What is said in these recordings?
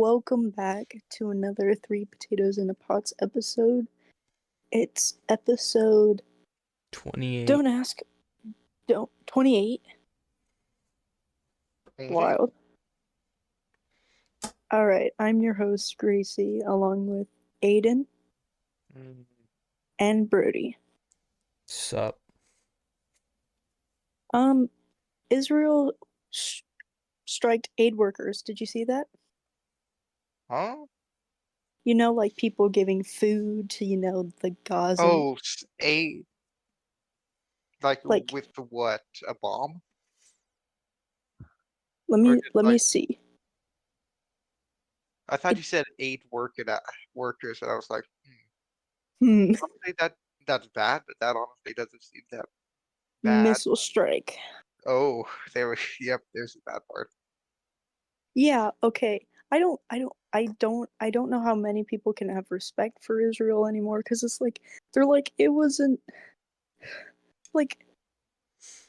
welcome back to another Three Potatoes in a Pots episode. It's episode 28. Don't ask. Don't 28. Wild. Alright, I'm your host, Gracie, along with Aiden and Brody. Sup? Israel striked aid workers. Did you see that? Huh? You know, like people giving food to, the Gaza. Oh, aid. Like Like- with the what? A bomb? Let me see. I thought you said aid workers, and I was like, honestly, that's bad, but that honestly doesn't seem that bad. Missile strike. Oh, yep, there's the bad part. Yeah, okay. I don't know how many people can have respect for Israel anymore, because it's like they're like it wasn't like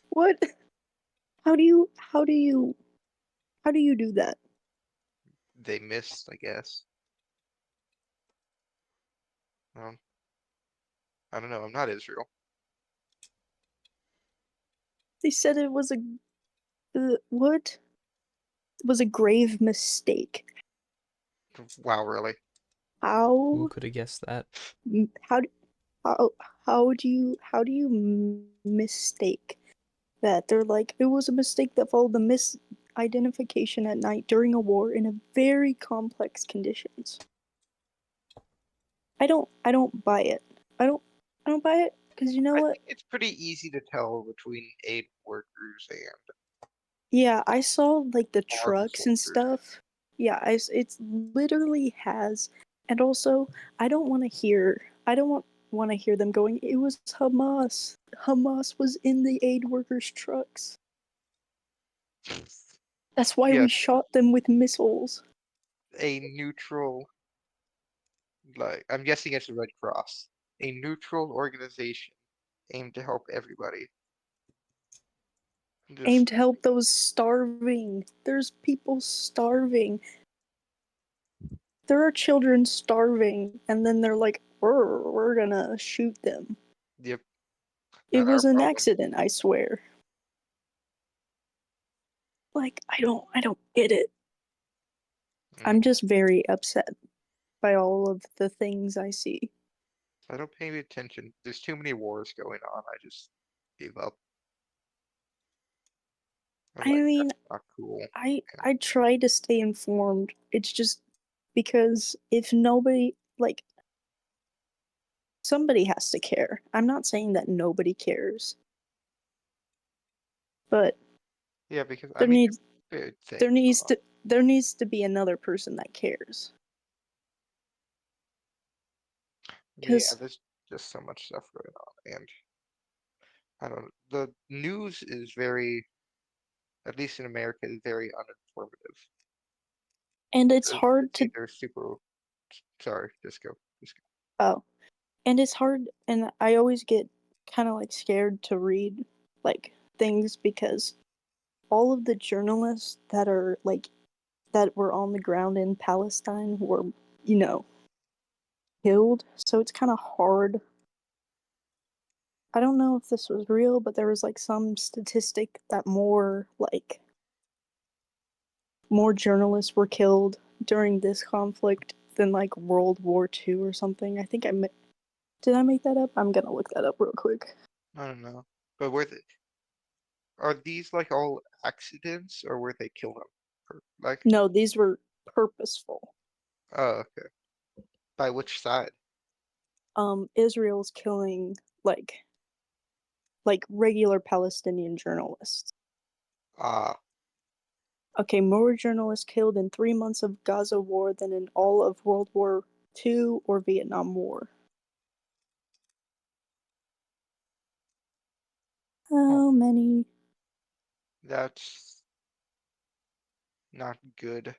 what? How do you do that? They missed, I guess. I don't know. I'm not Israel. They said it was what? It was a grave mistake. Wow, really? Who could have guessed that? How do you mistake that? They're like, it was a mistake that followed the misidentification at night during a war in a very complex conditions. I don't buy it. I don't buy it, because you know I what? think it's pretty easy to tell between aid workers and Yeah, I saw like the armed trucks and soldiers. stuff. Yeah, it's literally has, and also I don't want to hear them going, it was Hamas. Hamas was in the aid workers' trucks. That's why we shot them with missiles. A neutral, I'm guessing it's the Red Cross, a neutral organization aimed to help everybody. Aimed to help those starving. There's people starving. There are children starving, and then they're like, we're gonna shoot them. Yep. It was an accident, I swear. Like, I don't get it. I'm just very upset by all of the things I see. I don't pay any attention. There's too many wars going on. I just gave up. I mean, that's not cool. I try to stay informed. It's just because if nobody, like, somebody has to care. I'm not saying that nobody cares, but yeah, because there needs to be another person that cares. Yeah, there's just so much stuff going on, and I don't know. The news is very, at least in America, is very uninformative. And it's hard to. They're super. Sorry, just go. Oh, and it's hard, and I always get kind of like scared to read like things, because all of the journalists that are like that were on the ground in Palestine were, killed. So it's kind of hard. I don't know if this was real, but there was like some statistic that more journalists were killed during this conflict than like World War II or something. I think did I make that up? I'm gonna look that up real quick. I don't know, but are these like all accidents, or were they killed them? No, these were purposeful. Oh, okay. By which side? Israel's killing like regular Palestinian journalists. Okay, more journalists killed in 3 months of Gaza war than in all of World War II or Vietnam War. How many? That's not good.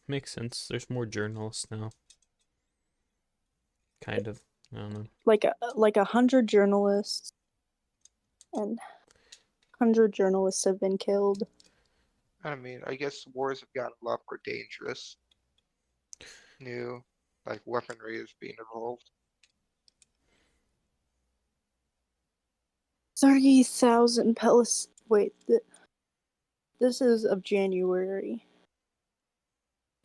Makes sense. There's more journalists now. Kind of. I don't know. Like 100 journalists, and 100 journalists have been killed. I mean, I guess wars have gotten a lot more dangerous. new like weaponry is being evolved. 30,000 Wait, this is of January.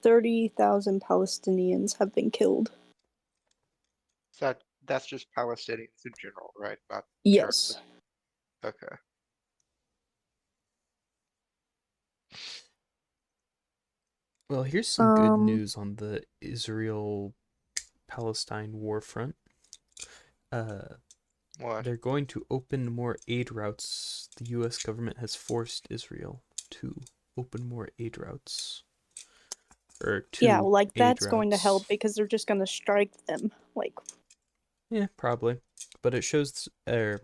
30,000 Palestinians have been killed. So that's just Palestinians in general, right? Not Yes. okay. Well, here's some good news on the Israel-Palestine war front. What? They're going to open more aid routes. The U.S. government has forced Israel to open more aid routes. Or Yeah, two like aid that's going to help routes. because they're just going to strike them. Like, Yeah, probably. But it shows, I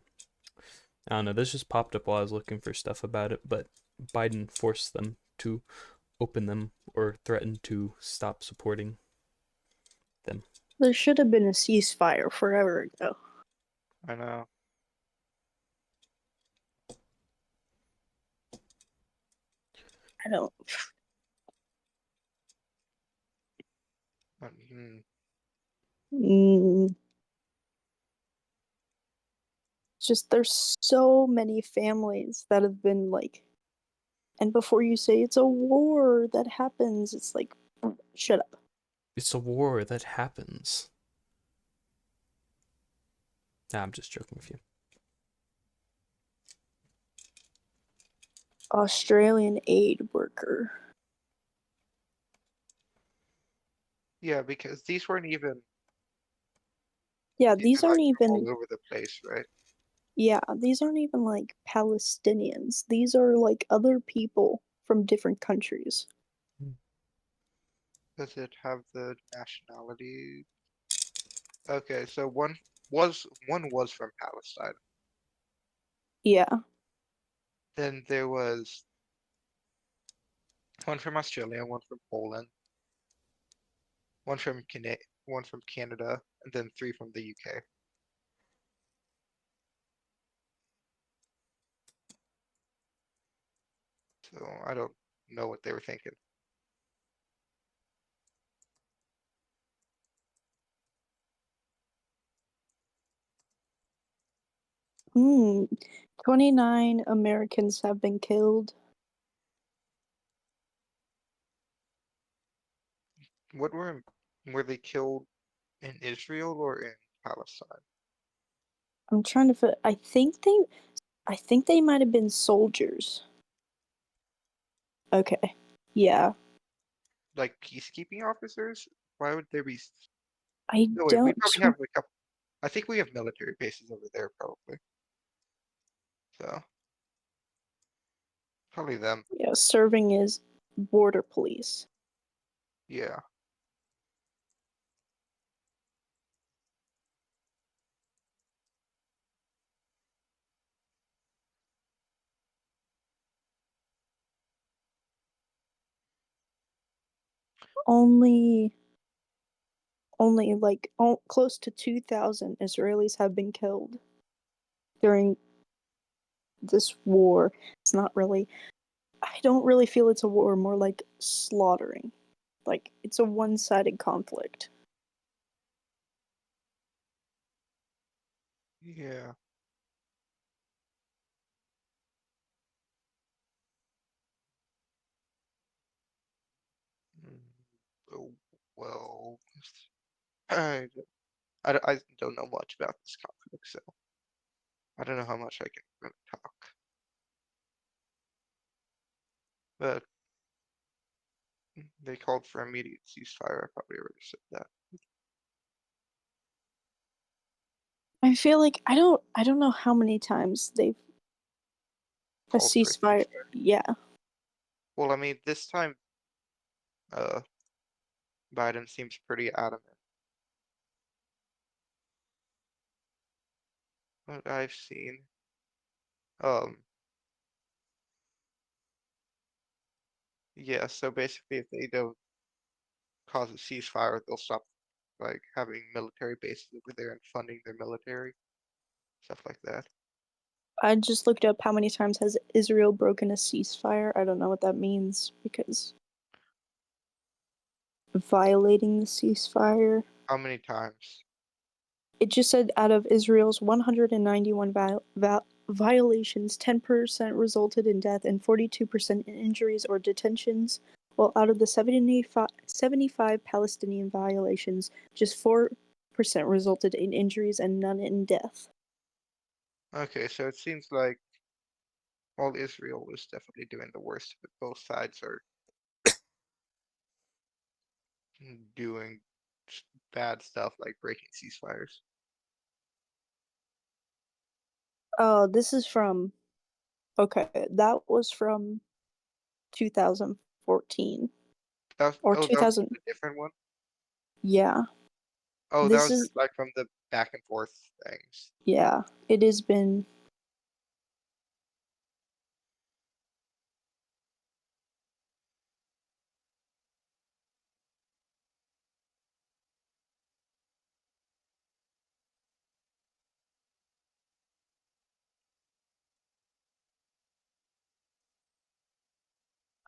don't know, this just popped up while I was looking for stuff about it, but Biden forced them to open them or threatened to stop supporting them. there should have been a ceasefire forever ago. I know. I don't. Mm, Mm, just there's so many families that have been like, and before you say it's a war that happens, it's like, shut up. It's a war that happens. Nah, I'm just joking with you. Australian aid worker. yeah, because these weren't even. Yeah, These these are like aren't from all even. over the place, right? Yeah, these aren't even like Palestinians. These are like other people from different countries. Does it have the nationality? Okay, so one was from Palestine. Yeah. Then there was one from Australia, one from Poland, one from Canada, and then three from the UK. So I don't know what they were thinking. Hmm. 29 Americans have been killed. What were they killed in Israel or in Palestine? I'm trying to I think they might have been soldiers. Okay. Yeah. Like peacekeeping officers? Why would there be? I No, wait, we don't probably have a couple. I think we have military bases over there, probably. So probably them. yeah, serving as border police. Yeah. Only like close to 2,000 Israelis have been killed during this war. It's not really I don't really feel it's a war, more like slaughtering. Like it's a one-sided conflict. Yeah. Mm, oh, well, I, I don't know much about this conflict, so I don't know how much I can really talk. But they called for immediate ceasefire. I probably already said that. I feel like I don't know how many times they've a Called for a ceasefire. ceasefire. Yeah. Well, I mean, this time, uh, Biden seems pretty adamant. What I've seen, um, yeah. So basically, if they don't cause a ceasefire, they'll stop like having military bases over there and funding their military, stuff like that. I just looked up how many times has Israel broken a ceasefire. I don't know what that means because violating the ceasefire. How many times? It just said out of Israel's 191 violations, 10% resulted in death and 42% in injuries or detentions, while out of the 75 Palestinian violations, just 4% resulted in injuries and none in death. Okay, so it seems like, well, Israel is definitely doing the worst of it. Both sides are doing bad stuff like breaking ceasefires. This is from, okay, that was from 2014 That or was, that was 2000. a different one. Yeah, Oh, that this was is, just like from the back and forth things. yeah, it has been.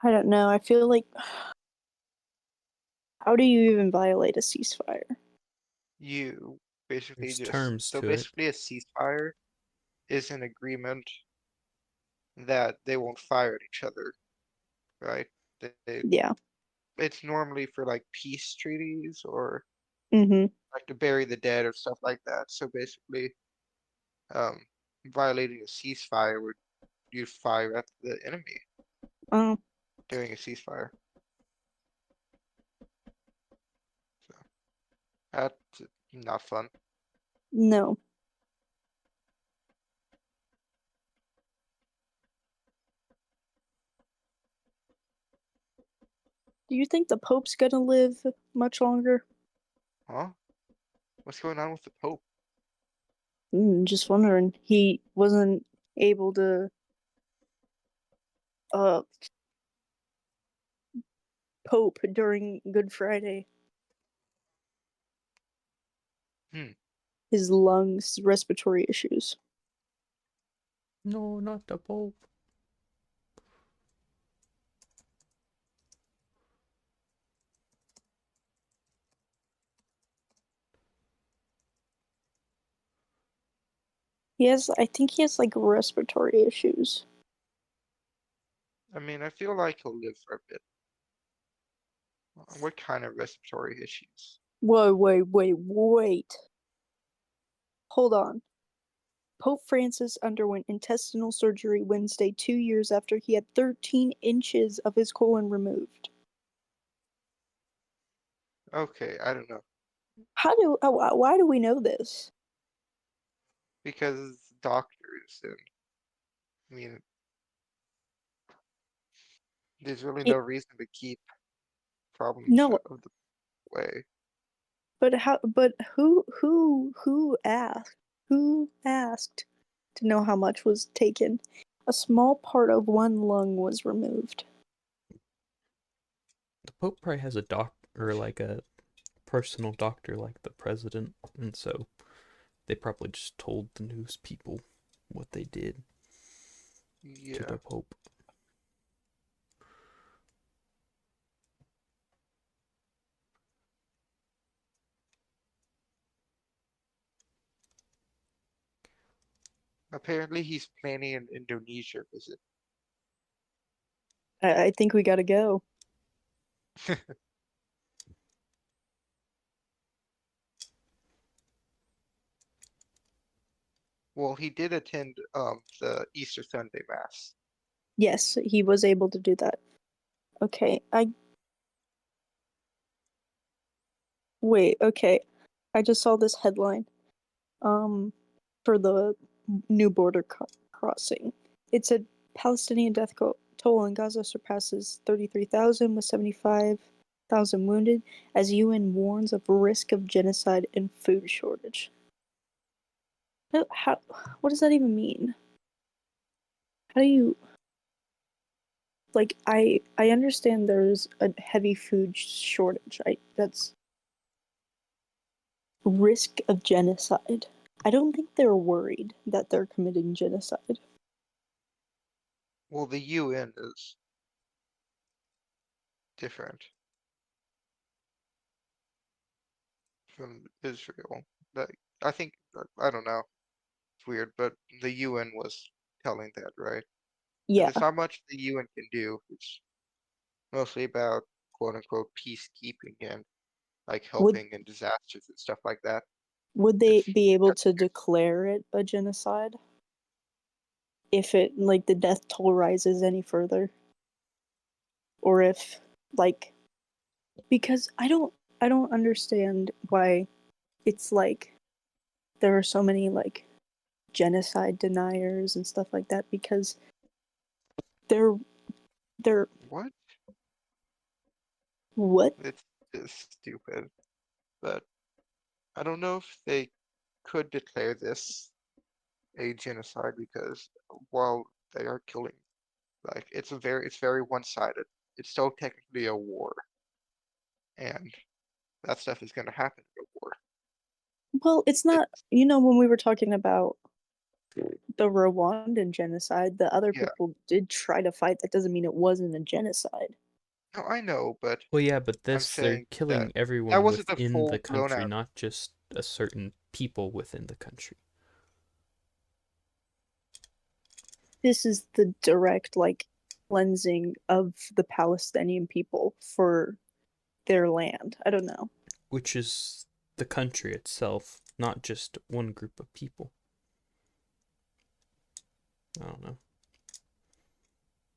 I don't know. I feel like, how do you even violate a ceasefire? You basically There's just, terms so to it. basically a ceasefire is an agreement that they won't fire at each other, right? Yeah. It's normally for like peace treaties or Mm-hmm. like to bury the dead or stuff like that. So basically, um, violating a ceasefire would you fire at the enemy Oh, during a ceasefire. So that's not fun. no. Do you think the Pope's gonna live much longer? Huh? What's going on with the Pope? Just wondering. He wasn't able to uh Pope during Good Friday. Hmm. His lungs, respiratory issues. No, not the Pope. I think he has like respiratory issues. I mean, I feel like he'll live for a bit. What kind of respiratory issues? Whoa, wait. Hold on. Pope Francis underwent intestinal surgery Wednesday 2 years after he had 13 inches of his colon removed. Okay, I don't know. Why do we know this? Because doctors and I mean, there's really no It, reason to keep problems no, out of the way. but who asked? Who asked to know how much was taken? A small part of one lung was removed. The Pope probably has a doc or like a personal doctor like the president, and so they probably just told the news people what they did to Yeah. the Pope. Apparently he's planning an Indonesia visit. I think we gotta go. Well, he did attend the Easter Sunday Mass. Yes, he was able to do that. Okay, okay. I just saw this headline. For the new border crossing. It said Palestinian death toll in Gaza surpasses 33,000 with 75,000 wounded as UN warns of risk of genocide and food shortage. What does that even mean? How do you I understand there's a heavy food shortage. That's risk of genocide. I don't think they're worried that they're committing genocide. Well, the UN is different. from Israel. That I think I don't know. It's weird, but the UN was telling that, right? And Yeah. there's not much the UN can do. It's mostly about quote unquote peacekeeping and like Would helping in disasters and stuff like that. would they If be able that's to declare it a genocide if it like the death toll rises any further? Or if like because I don't understand why it's like there are so many like genocide deniers and stuff like that because they're what? what? It's just stupid. But I don't know if they could declare this a genocide because while they are killing, like it's very one-sided. It's still technically a war, and that stuff is going to happen in a war. Well, it's It, not, you know, when we were talking about the Rwandan genocide, the other yeah, people did try to fight. That doesn't mean it wasn't a genocide. no, I know, but Well, yeah, but I'm this, they're saying killing that that everyone wasn't a within the full blown country, out. not just a certain people within the country. This is the direct, like, cleansing of the Palestinian people for their land. I don't know. Which is the country itself, not just one group of people. I don't know.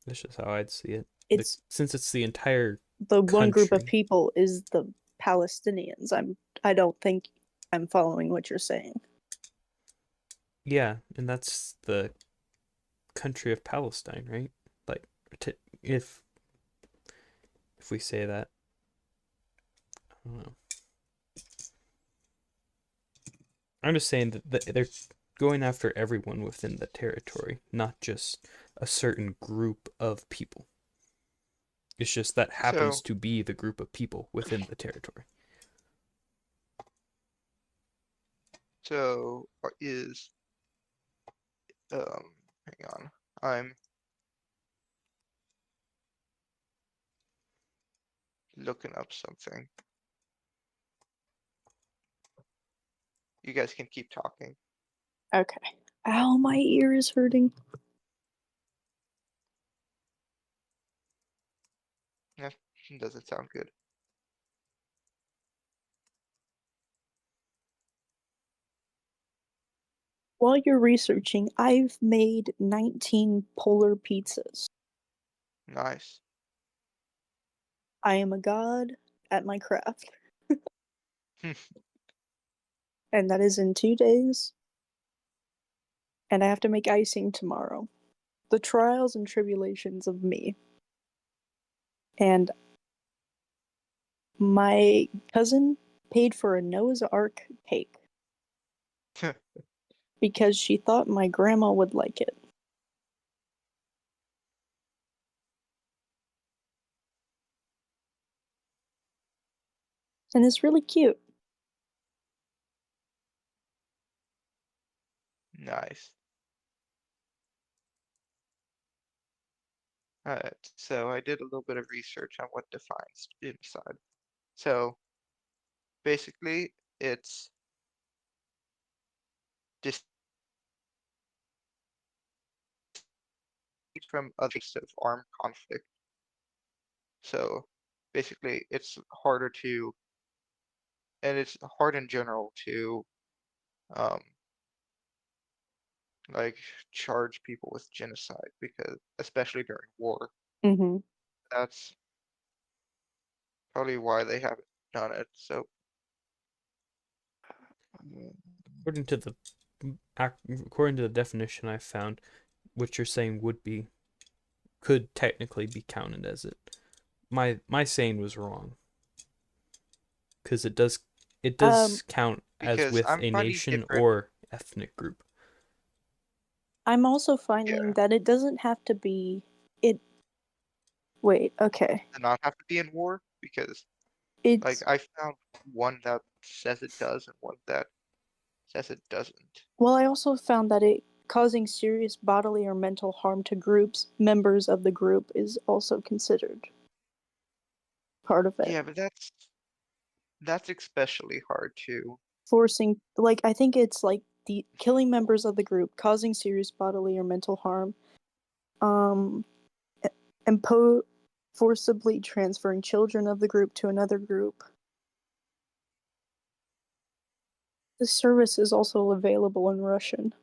That's just how I'd see it. It's Since it's the entire the one group of country. people is the Palestinians. I don't think I'm following what you're saying. Yeah, and that's the country of Palestine, right? Like, if we say that, I don't know. I'm just saying that they're going after everyone within the territory, not just a certain group of people. It's just that happens So, to be the group of people within the territory. so is hang on, I'm looking up something. You guys can keep talking. Okay. Ow, my ear is hurting. That doesn't sound good. While you're researching, I've made 19 polar pizzas. Nice. I am a god at my craft. And that is in 2 days. And I have to make icing tomorrow. The trials and tribulations of me. And my cousin paid for a Noah's Ark cake because she thought my grandma would like it. And it's really cute. Nice. Alright, so I did a little bit of research on what defines genocide. So basically, it's distinct from other types of armed conflict. So basically, it's harder to, and it's hard in general to, um, like charge people with genocide because, especially during war, Mm-hmm. that's probably why they haven't done it. So, According to the according to the definition I found, what you're saying could technically be counted as it. My saying was wrong because it Um, does count as because with I'm a finding nation different, or ethnic group. I'm also finding yeah, that it doesn't have to be it wait, okay. to not have to be in war because, like, It's I found one that says it does and one that says it doesn't. well, I also found that it causing serious bodily or mental harm to groups, members of the group is also considered part of it. Yeah, but That's especially hard too. Forcing, like, I think it's like the killing members of the group, causing serious bodily or mental harm, um, impo- forcibly transferring children of the group to another group. The service is also available in Russian.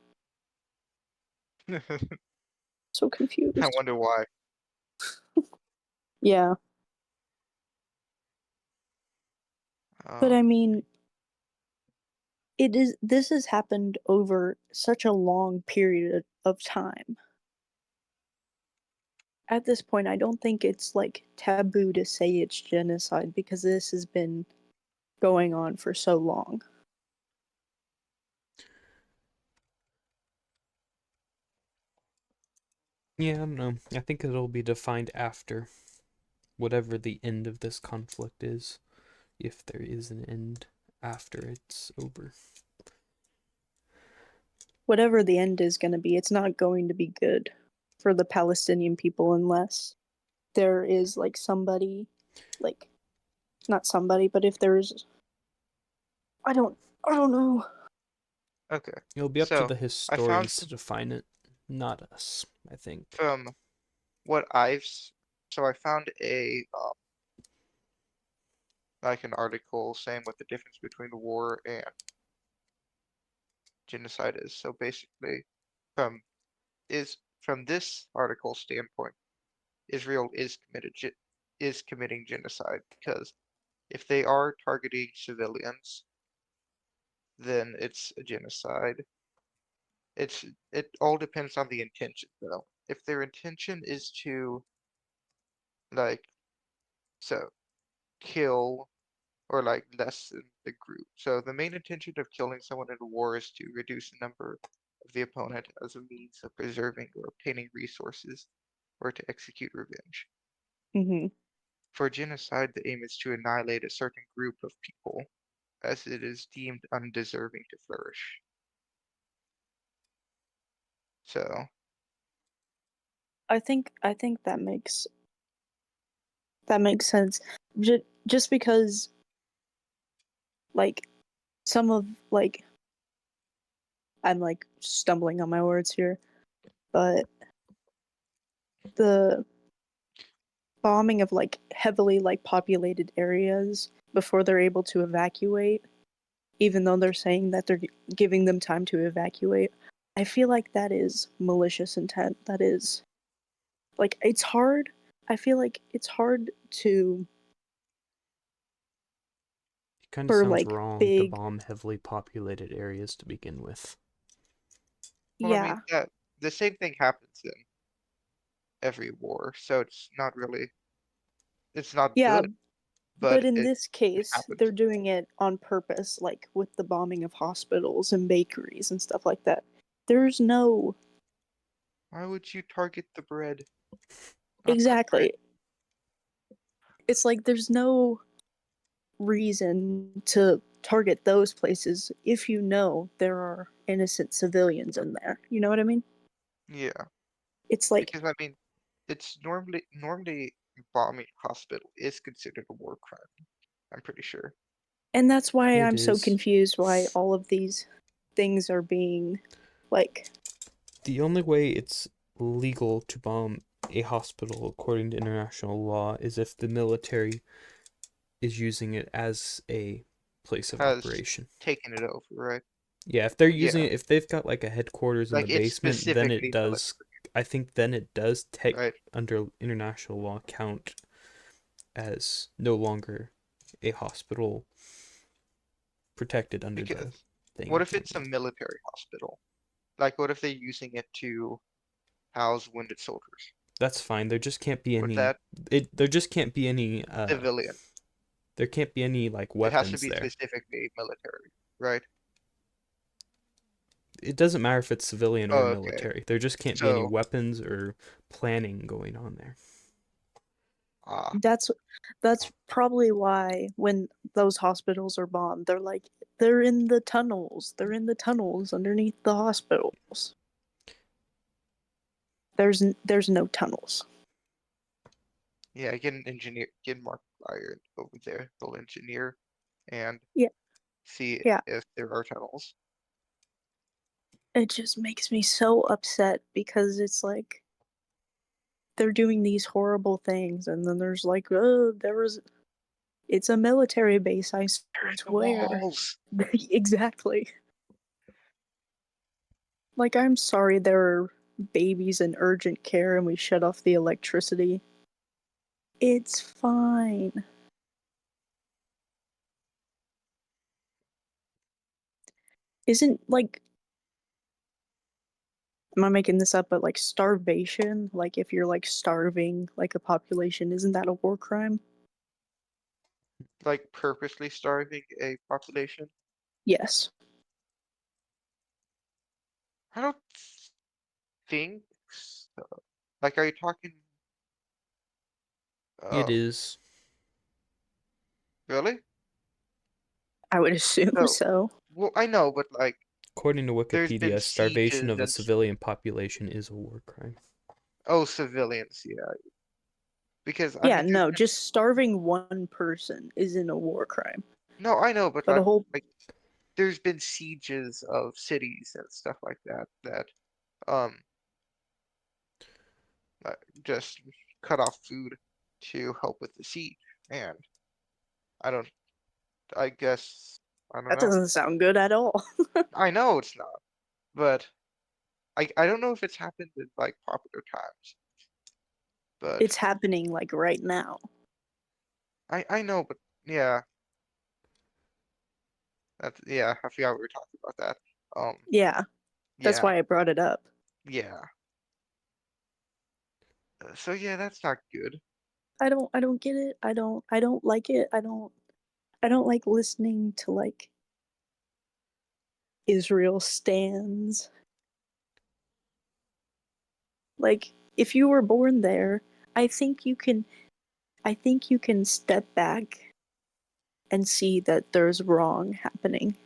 So I confused. wonder why. Yeah, but I Um, mean, this has happened over such a long period of time. At this point, I don't think it's like taboo to say it's genocide because this has been going on for so long. Yeah, I don't know. I think it'll be defined after whatever the end of this conflict is, if there is an end after it's over. Whatever the end is going to be, it's not going to be good for the Palestinian people unless there is like somebody, like not somebody, but if there's, I don't know. okay. It'll be up to So the I found historians to define it, not us, I think. from what so I found like an article saying what the difference between war and genocide is. So basically, from from this article standpoint, Israel is committing genocide because if they are targeting civilians, then it's a genocide. It all depends on the intention though. If their intention is to like so kill or like lessen the group. So the main intention of killing someone in a war is to reduce the number of the opponent as a means of preserving or obtaining resources or to execute revenge. Mm-hmm. For genocide, the aim is to annihilate a certain group of people as it is deemed undeserving to flourish. So, I think that makes sense. Just because like some of like I'm like stumbling on my words here, but the bombing of like heavily like populated areas before they're able to evacuate, even though they're saying that they're giving them time to evacuate, I feel like that is malicious intent. That is like it's hard. I feel like it's hard to It kind of for sounds like wrong to big bomb heavily populated areas to begin with. well, I mean, yeah. that the same thing happens in every war, so it's not Yeah, good, but but in it this case, they're happens. doing it on purpose, like with the bombing of hospitals and bakeries and stuff like that. There's no Why would you target the bread, not the bread? exactly. It's like there's no reason to target those places if you know there are innocent civilians in there. You know what I mean? Yeah, It's like, because I mean, it's normally bombing a hospital is considered a war crime. I'm pretty sure. and that's why It I'm so is. confused why all of these things are being like, The only way it's legal to bomb a hospital according to international law is if the military is using it as a place of Has operation. taken it over, right? Yeah, if they're using Yeah, it, if they've got like a headquarters in the like it's basement, then it specifically does. military, I think then it does take right? under international law count as no longer a hospital protected under the Because what thing. if it's a military hospital? Like, what if they're using it to house wounded soldiers? That's fine. There just can't be Would any. that There just can't be any. civilian? There can't be any like It has to weapons be there. specifically military, right? It doesn't matter if it's civilian or Oh, okay. military. There just can't be any So, weapons or planning going on there. ah, that's probably why when those hospitals are bombed, they're like they're in the tunnels. They're in the tunnels underneath the hospitals. There's no tunnels. yeah, get an engineer, get Mark Pryor over there. He'll engineer. and Yeah. see Yeah. if there are tunnels. It just makes me so upset because it's like they're doing these horrible things, and then there's like, oh, it's a military base, I They're in the swear. walls. Exactly. Like, I'm sorry there are babies in urgent care and we shut off the electricity. It's fine. Isn't, like, am I making this up, but like starvation, like if you're like starving like a population, isn't that a war crime? Like purposely starving a population. Yes. I don't think so. Like, are you talking? It Um, is. really? I would assume So, so. well, I know, but like, According to there's been Wikipedia, starvation sieges of a and civilian population is a war crime. oh, civilians, yeah. Because I Yeah, mean, there's no, been just starving one person isn't a war crime. no, I know, but But a whole like, there's been sieges of cities and stuff like that that um just cut off food to help with the siege, and I don't, I guess, I don't that know. doesn't sound good at all. I know it's not, but I don't know if it's happened in like popular times, but It's happening like right now. I know, but yeah, yeah, I forgot we were talking about that. Yeah, that's Yeah, why I brought it up. yeah. So yeah, that's not good. I don't get it. I don't like it. I don't like listening to like Israel stands. Like if you were born there, I think you can I think you can step back and see that there's wrong happening.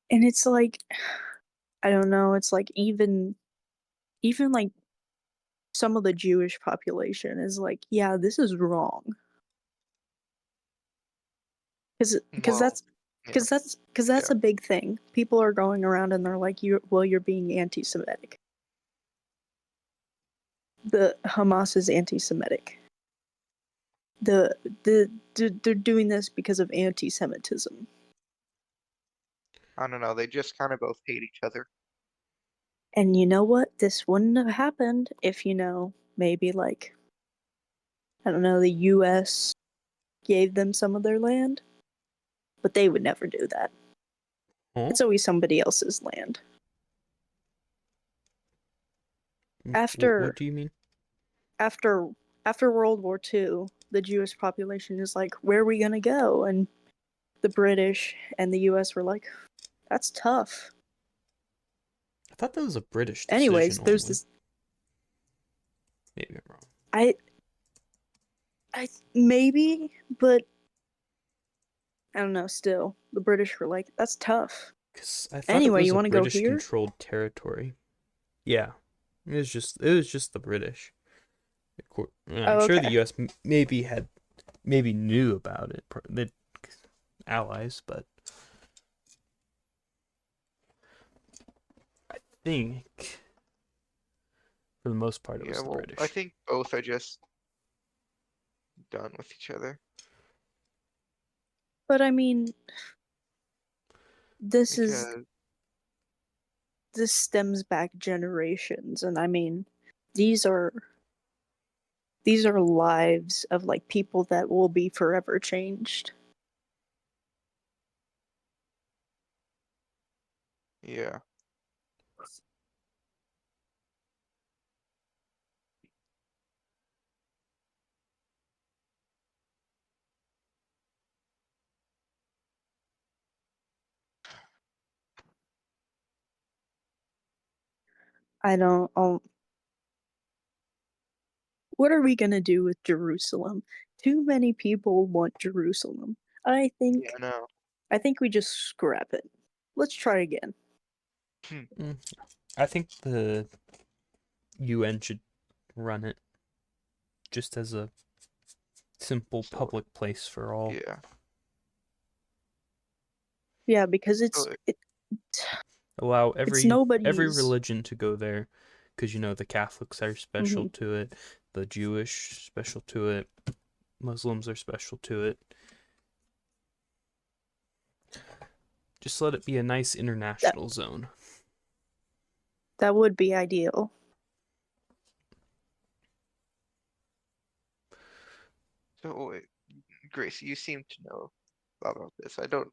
And it's like I don't know, it's like even like some of the Jewish population is like, yeah, this is wrong. Because Well, that's yeah, because that's yeah. a big thing. People are going around and they're like, you're being anti-Semitic. The Hamas is anti-Semitic. The they're doing this because of anti-Semitism. I don't know. They just kind of both hate each other. And you know what? This wouldn't have happened if maybe like I don't know, the U.S. gave them some of their land, but they would never do that. Huh? It's always somebody else's land. What After do you mean? after after World War II, the Jewish population is like, where are we gonna go? And the British and the US were like, that's tough. I thought that was a British decision Anyways, there's only. this Maybe I'm wrong. I I maybe, but I don't know, still. The British were like, that's tough. Because I thought it Anyway, was you a wanna go British here? controlled territory. Yeah. It was just the British. I'm Oh, sure the okay. U.S. maybe knew about it, the allies, but I think for the most part it Yeah, was the well, I British. think both are just done with each other But I mean, this is because this stems back generations, and I mean, these are these are lives of like people that will be forever changed. yeah, I don't. What are we gonna do with Jerusalem? Too many people want Jerusalem. I yeah, think. no. I think we just scrap it. Let's try again. Mm, I think the UN should run it. just as a simple So public place for all. yeah. Yeah, because So Allow it's every nobody's. religion to go there, because the Catholics are special Mhm. to it, the Jewish special to it, Muslims are special to it. Just let it be a nice That international zone. that would be ideal. wait, Grace, you seem to know about this. I don't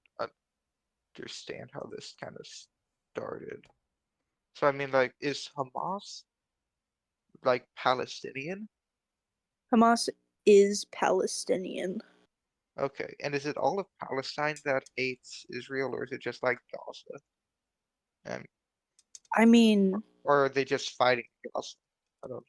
understand how this kind of started. So I mean, like, is Hamas like Palestinian? Hamas is Palestinian. Okay, and is it all of Palestine that hates Israel, or is it just like Gaza? And I mean, or are they just fighting Gaza? I don't.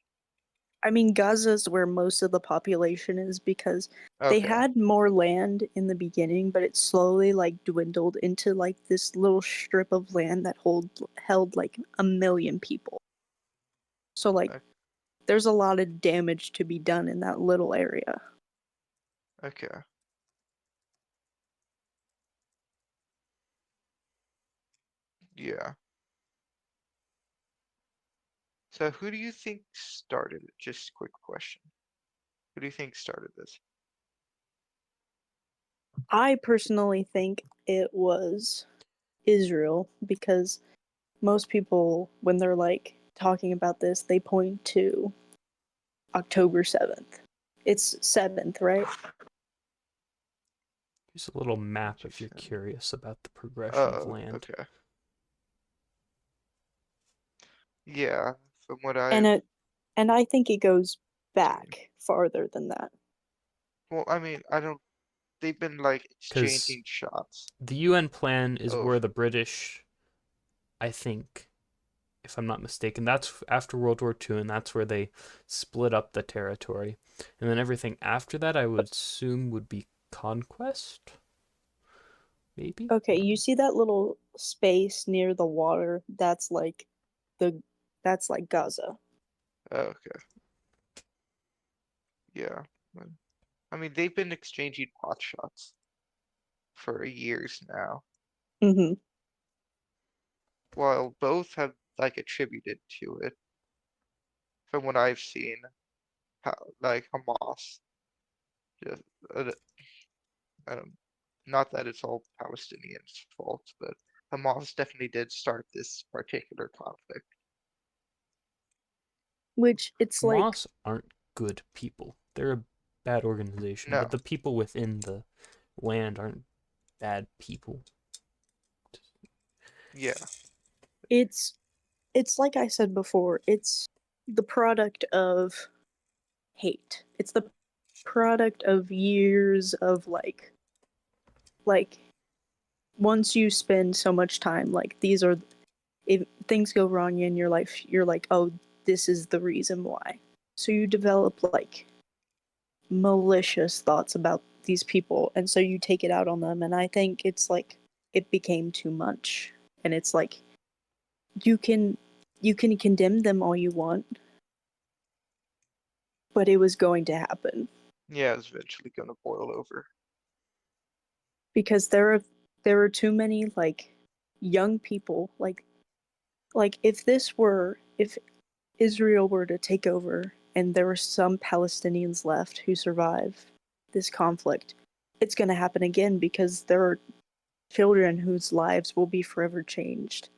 Gaza's where most of the population is because they Okay, had more land in the beginning, but it slowly like dwindled into like this little strip of land that held like 1 million people. So like okay, there's a lot of damage to be done in that little area. okay. Yeah. So who do you think started it? Just quick question. Who do you think started this? I personally think it was Israel because most people when they're like talking about this, they point to October 7th. It's 7th, right? Here's a little map if you're Interesting. curious about the progression of Oh, land. okay. Yeah, from what And I've it and I think it goes seen. back farther than that. Well, I mean, I don't. They've been like Because exchanging shots the UN plan is where over. the British, I think, if I'm not mistaken, that's after World War II, and that's where they split up the territory. And then everything after that, I would assume, would be conquest? Maybe? Okay, you see that little space near the water? The that's like Gaza. Okay, yeah. I mean, they've been exchanging pot shots for years now. Mhm. While both have like attributed to it, from what I've seen, how like Hamas just I don't, not that it's all Palestinians' fault, but Hamas definitely did start this particular conflict. Which it's like Hamas aren't good people. They're a bad organization, No, but the people within the land aren't bad people. yeah, it's it's like I said before, it's the product of hate. It's the product of years of like once you spend so much time like these are if things go wrong in your life, you're like, "Oh, this is the reason why." So you develop like malicious thoughts about these people and so you take it out on them and I think it's like it became too much and it's like you can you can condemn them all you want but it was going to happen yeah, it's eventually gonna boil over. because there are too many like young people like if Israel were to take over and there were some Palestinians left who survive this conflict, it's going to happen again because there are children whose lives will be forever changed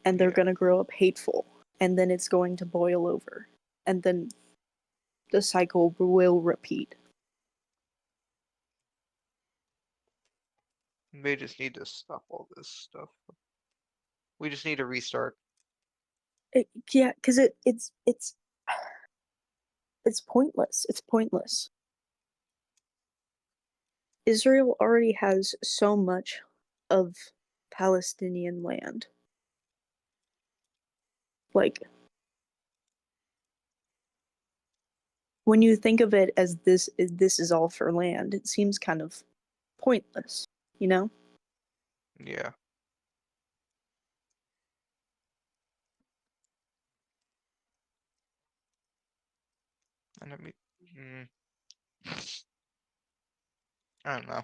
and they're Yeah, going to grow up hateful and then it's going to boil over and then the cycle will repeat. they just need to stop all this stuff. We just need to restart. Yeah, because it's pointless. It's pointless. Israel already has so much of Palestinian land. Like when you think of it as this is all for land, it seems kind of pointless, you know? Yeah, and I mean, Mm, I don't know.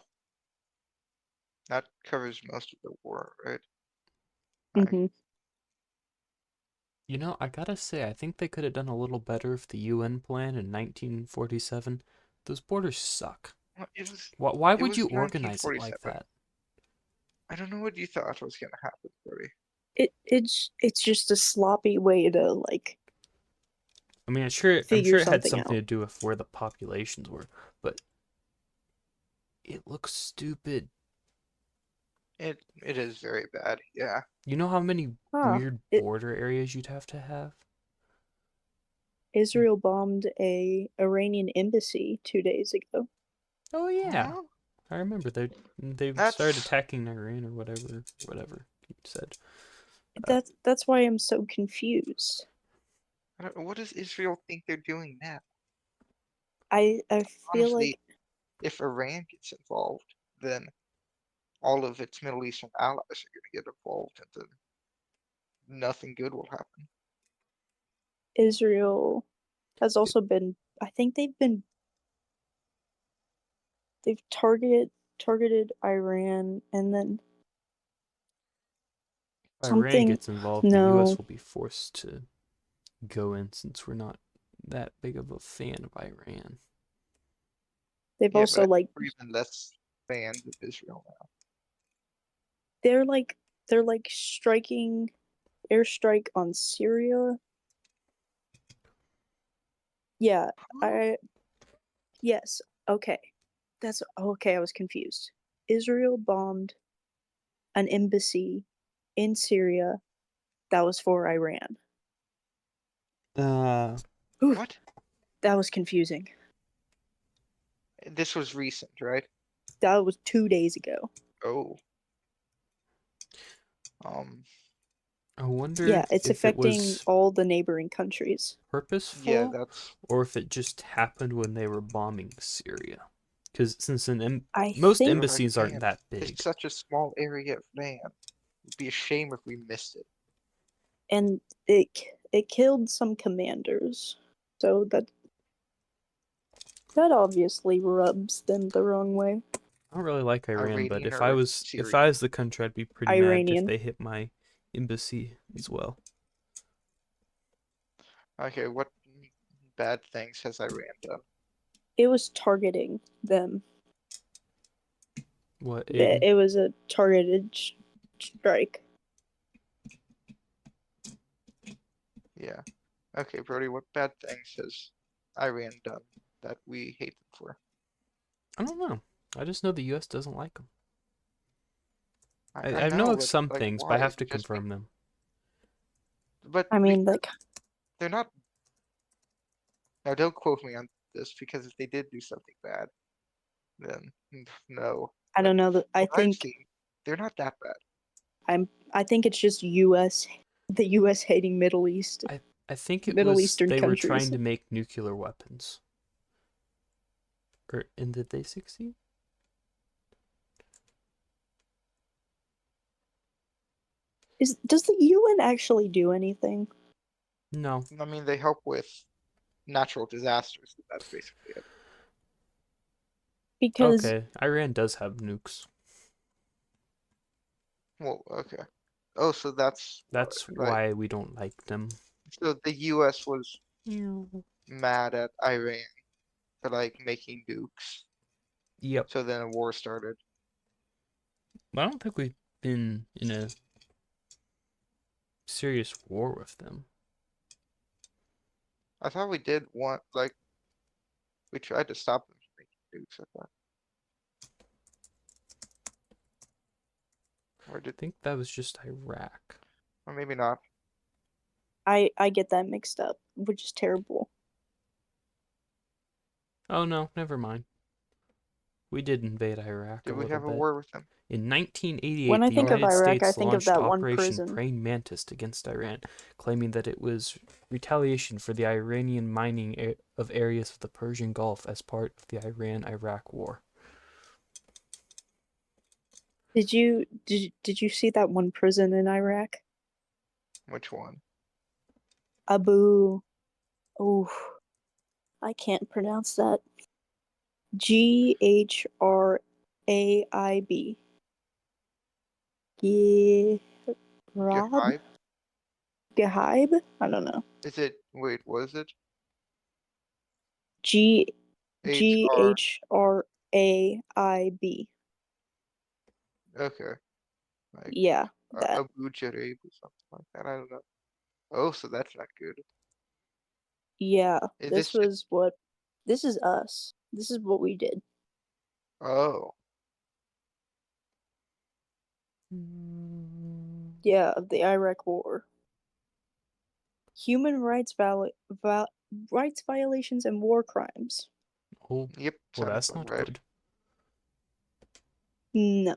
That covers most of the war, right? Like, Hmm. You know, I gotta say, I think they could have done a little better with the UN plan in 1947. Those borders suck. well, Why it would was you organize it like 1947. that? I don't know what you thought was gonna happen, Brody. It's just a sloppy way to like I mean, I'm figure sure it had something something out. to do with where the populations were, but it looks stupid. It is very bad. Yeah. You know how many Ah, weird it border areas you'd have to have? Israel bombed a Iranian embassy 2 days ago. Oh yeah, Huh? I remember they started That's attacking Iran or whatever you said. That's why I'm so confused. I don't, what does Israel think they're doing now? I feel Honestly, like if Iran gets involved, then all of its Middle Eastern allies are going to get involved, and then nothing good will happen. Israel has also been I think they've targeted Iran and then If Iran something gets involved, the U.S. no, will be forced to go in since we're not that big of a fan of Iran. they've Yeah, but I also think like we're even less fans of Israel now. they're like they're like striking airstrike on Syria. Yeah, Huh? I yes. Okay. That's okay, I was confused. Israel bombed an embassy in Syria that was for Iran. Uh, Ooh, What? that was confusing. This was recent, right? That was 2 days ago. Oh, um, I wonder Yeah, it's if it affecting was all the neighboring countries. yeah, purposeful that's or if it just happened when they were bombing Syria. Because since I most think, but embassies aren't again, that it's big. such a small area of land. It'd be a shame if we missed it. and it killed some commanders, so that obviously rubs them the wrong way. I don't really like Iran, but Iranian if I or was Syrian. the country, I'd be pretty mad if Iranian. they hit my embassy as well. Okay, what bad things has Iran done? It was targeting them. What, It, Aiden? it was a targeted strike. Yeah. Okay, Brody, what bad things has Iran done that we hate them for? I don't know. I just know the U.S. doesn't like them. I I know know, of but some like, things, but I why? have to Just confirm them. but I mean, like, they're not. Now, don't quote me on this because if they did do something bad, then no. I But don't know that I what I've think seen, they're not that bad. I think it's just the US hating I I think it Middle was Eastern they were trying countries. to make nuclear weapons. And did they succeed? Does the UN actually do anything? No. I mean, they help with natural disasters. But that's basically it. Because Okay, Iran does have nukes. Well, okay. Oh, so that's why, That's right? why we don't like them. So the U.S. was Yeah. mad at Iran for like making nukes. Yep. So then a war started. I don't think we've been in a serious war with them. I thought we did want like we tried to stop them from making nukes. I thought, or I did, think that was just Iraq. or maybe not. I get that mixed up, which is terrible. Oh no, never mind. We did invade Iraq a Did we little have a bit. war with them? In When 1988, I the think Oh, of United Iraq, I States think of launched that one Operation prison. Praying Mantis against Iran, claiming that it was retaliation for the Iranian mining of areas of the Persian Gulf as part of the Iran-Iraq War. Did you see that one prison in Iraq? which one? Abu. Oh, I can't pronounce that. Graib. Gerab? Geheim? Geheib? I don't know. Is it, wait, what is it? G HR. Ghraib. Okay. Like Yeah, that. Abu Ghraib or something like that. I don't know. Oh, so that's not good. Yeah, Is this this just, was what. This is us. This is what we did. oh, Yeah, the Iraq War. Human rights violations and war crimes. Oh, yep, well, sounds that's about not right. good. No.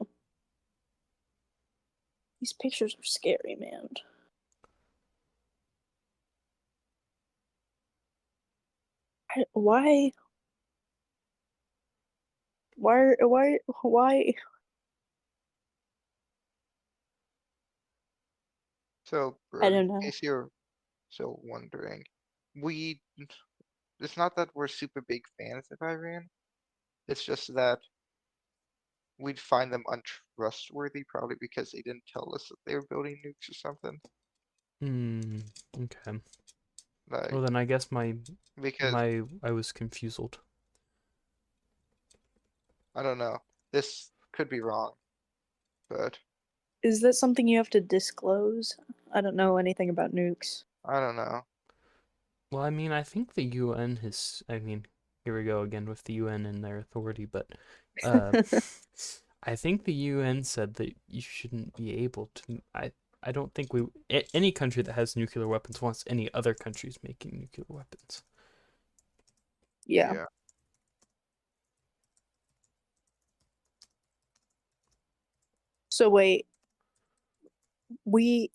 These pictures are scary, man. Why? Why? So, I Brad, in don't know. case you're still wondering, we, it's not that we're super big fans of Iran. It's just that we'd find them untrustworthy, probably because they didn't tell us that they were building nukes or something. Okay. Like, Well, then I guess because, I was confused. I don't know, this could be wrong, but Is that something you have to disclose? I don't know anything about nukes. I don't know. Well, I mean, I think the UN has, I mean, here we go again with the UN and their authority, but uh, I think the UN said that you shouldn't be able to. I don't think any country that has nuclear weapons wants any other countries making nuclear weapons. Yeah. Yeah. So wait, we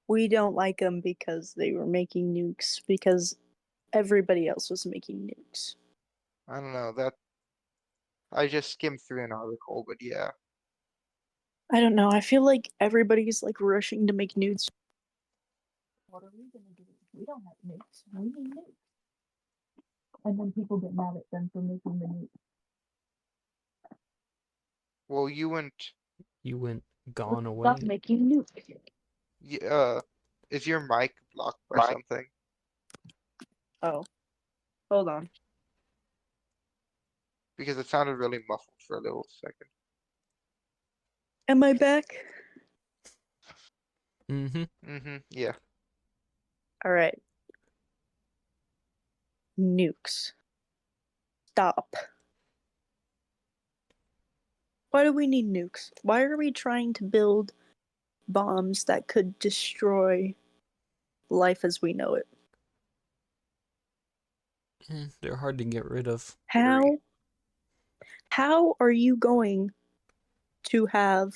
we don't like them because they were making nukes because everybody else was making nukes. I don't know, that, I just skimmed through an article, but yeah. I don't know. I feel like everybody's like rushing to make nukes. What are we gonna do? We don't have nukes. We need nukes. And then people get mad at them for making the nukes. Well, you went, You went Let's gone stop away. making nukes. is your mic blocked by Right. something? Oh, hold on. Because it sounded really muffled for a little second. Am I back? Mm-hmm. Mm-hmm, yeah. All right. Nukes. Stop. Why do we need nukes? Why are we trying to build bombs that could destroy life as we know it? They're hard to get rid of. Very. How are you going to have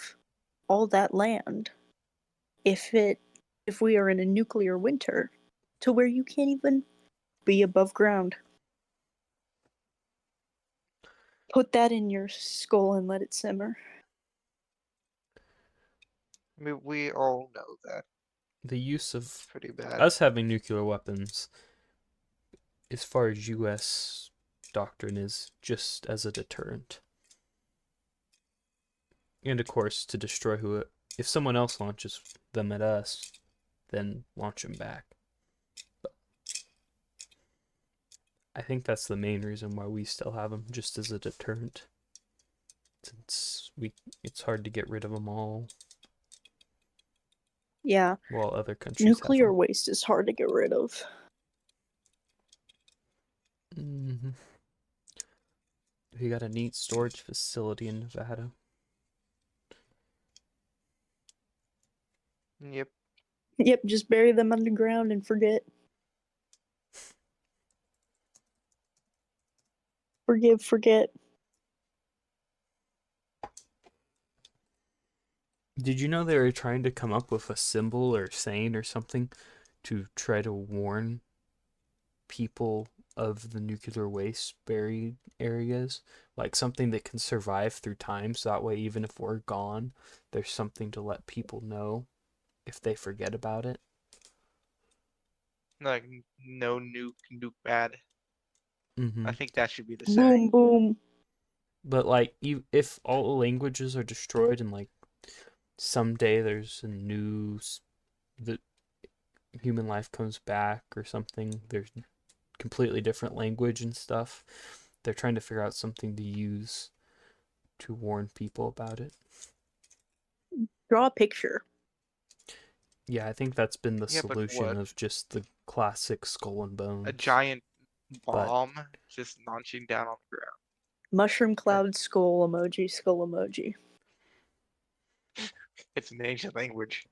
all that land if we are in a nuclear winter to where you can't even be above ground? Put that in your skull and let it simmer. I mean, we all know that. The use It's of pretty bad. us having nuclear weapons, as far as U.S. doctrine, is just as a deterrent. And of course, to destroy if someone else launches them at us, then launch them back. But I think that's the main reason why we still have them, just as a deterrent. Since it's hard to get rid of them all, Yeah, while other countries have nuclear them. waste is hard to get rid of. Mm-hmm. We got a neat storage facility in Nevada. Yep. Yep, just bury them underground and forget. Forgive, forget. Did you know they were trying to come up with a symbol or saying or something to try to warn people of the nuclear waste buried areas? Like something that can survive through time, so that way, even if we're gone, there's something to let people know if they forget about it. Like no nuke, nuke bad. Mm-hmm. I think that should be the Boom, saying. boom. But like, if all the languages are destroyed and like someday there's a new the human life comes back or something, there's completely different language and stuff. They're trying to figure out something to use to warn people about it. Draw a picture. Yeah, I think that's been the Yeah, but solution what? of just the classic skull and A bones. giant But bomb just launching down on the ground. Mushroom Like cloud skull emoji, skull emoji. it's an ancient language.